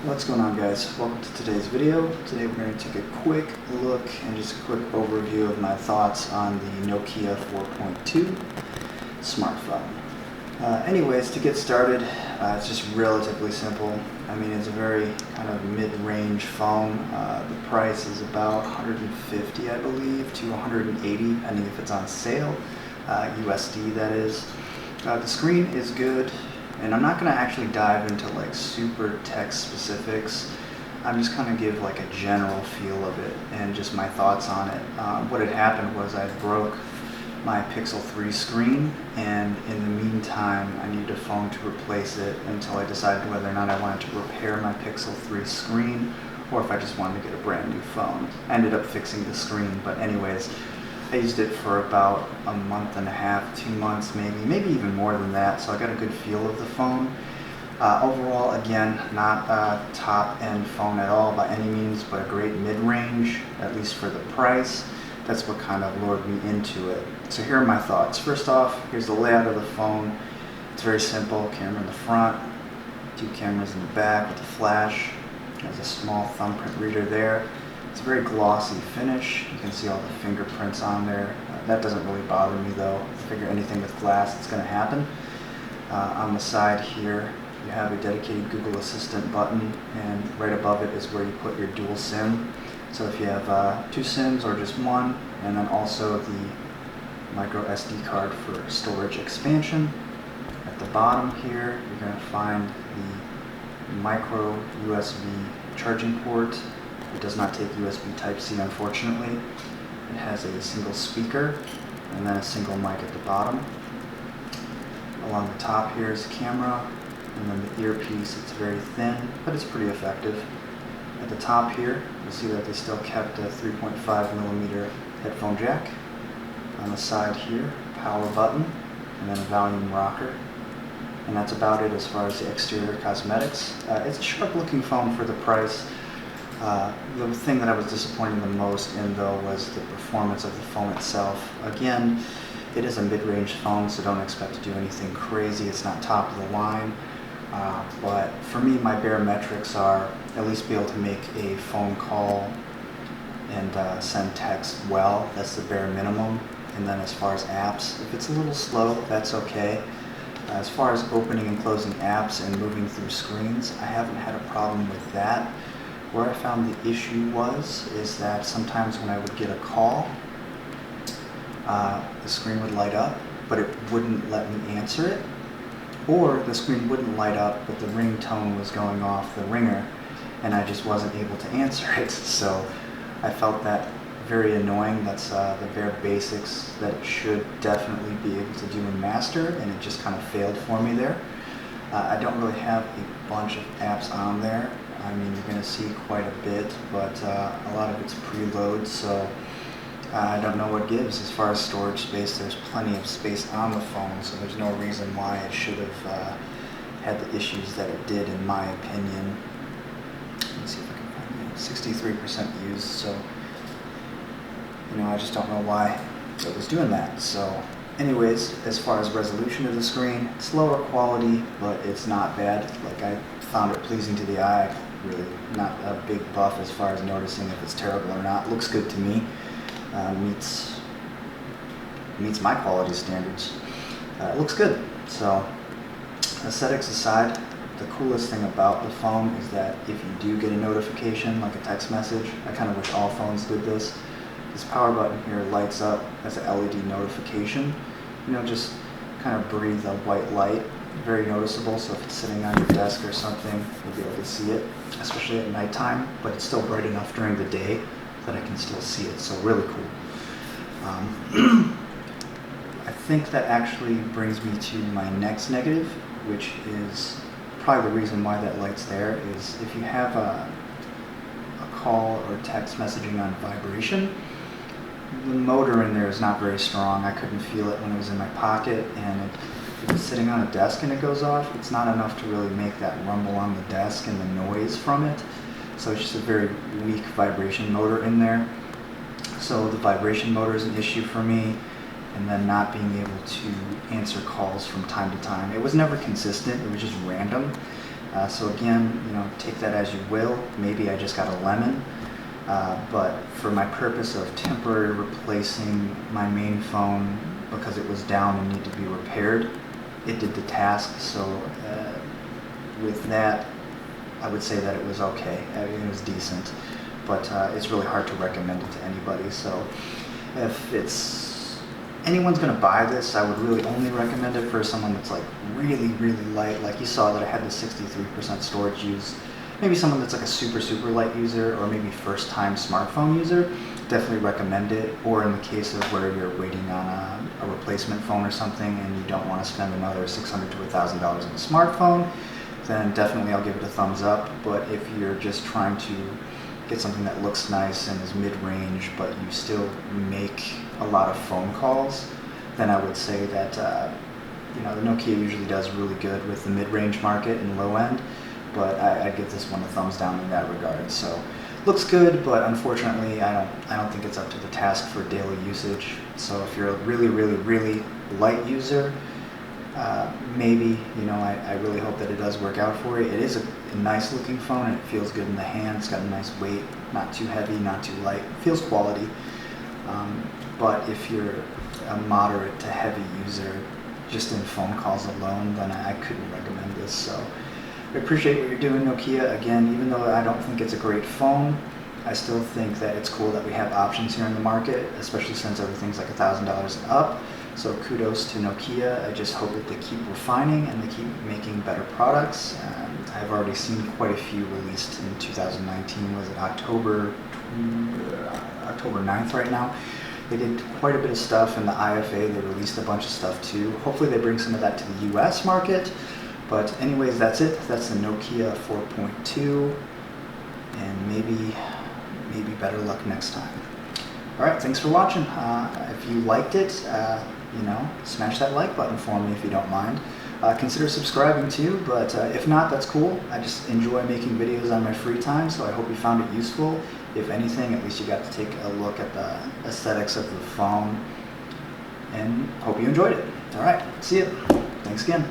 What's going on, guys? Welcome to today's video. Today we're going to take a quick look and just a quick overview of my thoughts on the Nokia 4.2 smartphone. Anyways, to get started, it's just relatively simple. I mean, it's a very kind of mid-range phone. The price is about $150, I believe, to $180, depending if it's on sale, USD that is. The screen is good. And I'm not going to actually dive into like super tech specifics. I'm just going to give like a general feel of it and just my thoughts on it. What had happened was I broke my Pixel 3 screen, and in the meantime I needed a phone to replace it until I decided whether or not I wanted to repair my Pixel 3 screen or if I just wanted to get a brand new phone. I ended up fixing the screen, but anyways, I used it for about a month and a half, 2 months maybe even more than that, so I got a good feel of the phone. Overall, again, not a top-end phone at all by any means, but a great mid-range, at least for the price. That's what kind of lured me into it. So here are my thoughts. First off, here's the layout of the phone. It's very simple. Camera in the front, 2 cameras in the back with a flash. There's a small thumbprint reader there. It's a very glossy finish. You can see all the fingerprints on there. That doesn't really bother me though. I figure anything with glass, it's going to happen. On the side here, you have a dedicated Google Assistant button, and right above it is where you put your dual SIM. So if you have 2 SIMs or just one, and then also the micro SD card for storage expansion. At the bottom here, you're going to find the micro USB charging port. It does not take USB Type-C, unfortunately. It has a single speaker and then a single mic at the bottom. Along the top here is the camera, and then the earpiece. It's very thin, but it's pretty effective. At the top here, you'll see that they still kept a 3.5mm headphone jack. On the side here, power button, and then a volume rocker. And that's about it as far as the exterior cosmetics. It's a sharp-looking phone for the price. The thing that I was disappointed the most in, though, was the performance of the phone itself. Again, it is a mid-range phone, so don't expect to do anything crazy. It's not top of the line. But for me, my bare metrics are at least be able to make a phone call and send text well. That's the bare minimum. And then as far as apps, if it's a little slow, that's okay. As far as opening and closing apps and moving through screens, I haven't had a problem with that. Where I found the issue is that sometimes when I would get a call, the screen would light up, but it wouldn't let me answer it. Or the screen wouldn't light up, but the ringtone was going off, the ringer, and I just wasn't able to answer it. So I felt that very annoying. That's the bare basics that it should definitely be able to do in Master, and it just kind of failed for me there. I don't really have a bunch of apps on there. I mean, you're going to see quite a bit, but a lot of it's preload, so I don't know what gives. As far as storage space, there's plenty of space on the phone, so there's no reason why it should have had the issues that it did, in my opinion. Let me see if I can find it. 63% used, so I just don't know why it was doing that. So anyways, as far as resolution of the screen, it's lower quality, but it's not bad. Like, I found it pleasing to the eye. Really not a big buff as far as noticing if it's terrible or not. Looks good to me. Meets my quality standards. It looks good. So aesthetics aside, the coolest thing about the phone is that if you do get a notification, like a text message, I kind of wish all phones did this. This power button here lights up as an LED notification. Just kind of breathe a white light. Very noticeable, so if it's sitting on your desk or something, you'll be able to see it, especially at nighttime, but it's still bright enough during the day that I can still see it, so really cool. I think that actually brings me to my next negative, which is probably the reason why that light's there, is if you have a call or text messaging on vibration, the motor in there is not very strong. I couldn't feel it when it was in my pocket, and if it's sitting on a desk and it goes off, it's not enough to really make that rumble on the desk and the noise from it. So it's just a very weak vibration motor in there. So the vibration motor is an issue for me, and then not being able to answer calls from time to time. It was never consistent, it was just random. So again, take that as you will. Maybe I just got a lemon, but for my purpose of temporarily replacing my main phone because it was down and needed to be repaired, it did the task. So with that, I would say that it was okay. It was decent, but it's really hard to recommend it to anybody. So if anyone's going to buy this, I would really only recommend it for someone that's like really, really light. Like you saw that I had the 63% storage use. Maybe someone that's like a super, super light user, or maybe first time smartphone user, definitely recommend it. Or in the case of where you're waiting on a replacement phone or something and you don't want to spend another $600 to $1,000 on a smartphone, then definitely I'll give it a thumbs up. But if you're just trying to get something that looks nice and is mid-range, but you still make a lot of phone calls, then I would say that the Nokia usually does really good with the mid-range market and low end, but I'd give this one a thumbs down in that regard. So looks good, but unfortunately I don't think it's up to the task for daily usage. So if you're a really, really, really light user, maybe, I really hope that it does work out for you. It is a nice looking phone and it feels good in the hand. It's got a nice weight, not too heavy, not too light, feels quality. But if you're a moderate to heavy user, just in phone calls alone, then I couldn't recommend this. So I appreciate what you're doing, Nokia. Again, even though I don't think it's a great phone, I still think that it's cool that we have options here in the market, especially since everything's like $1,000 and up. So kudos to Nokia. I just hope that they keep refining and they keep making better products. I've already seen quite a few released in 2019. Was it October 9th right now? They did quite a bit of stuff in the IFA. They released a bunch of stuff too. Hopefully they bring some of that to the US market. But anyways, that's it. That's the Nokia 4.2, and maybe better luck next time. All right, thanks for watching. If you liked it, smash that like button for me if you don't mind. Consider subscribing too, but if not, that's cool. I just enjoy making videos on my free time, so I hope you found it useful. If anything, at least you got to take a look at the aesthetics of the phone, and hope you enjoyed it. All right, see ya. Thanks again.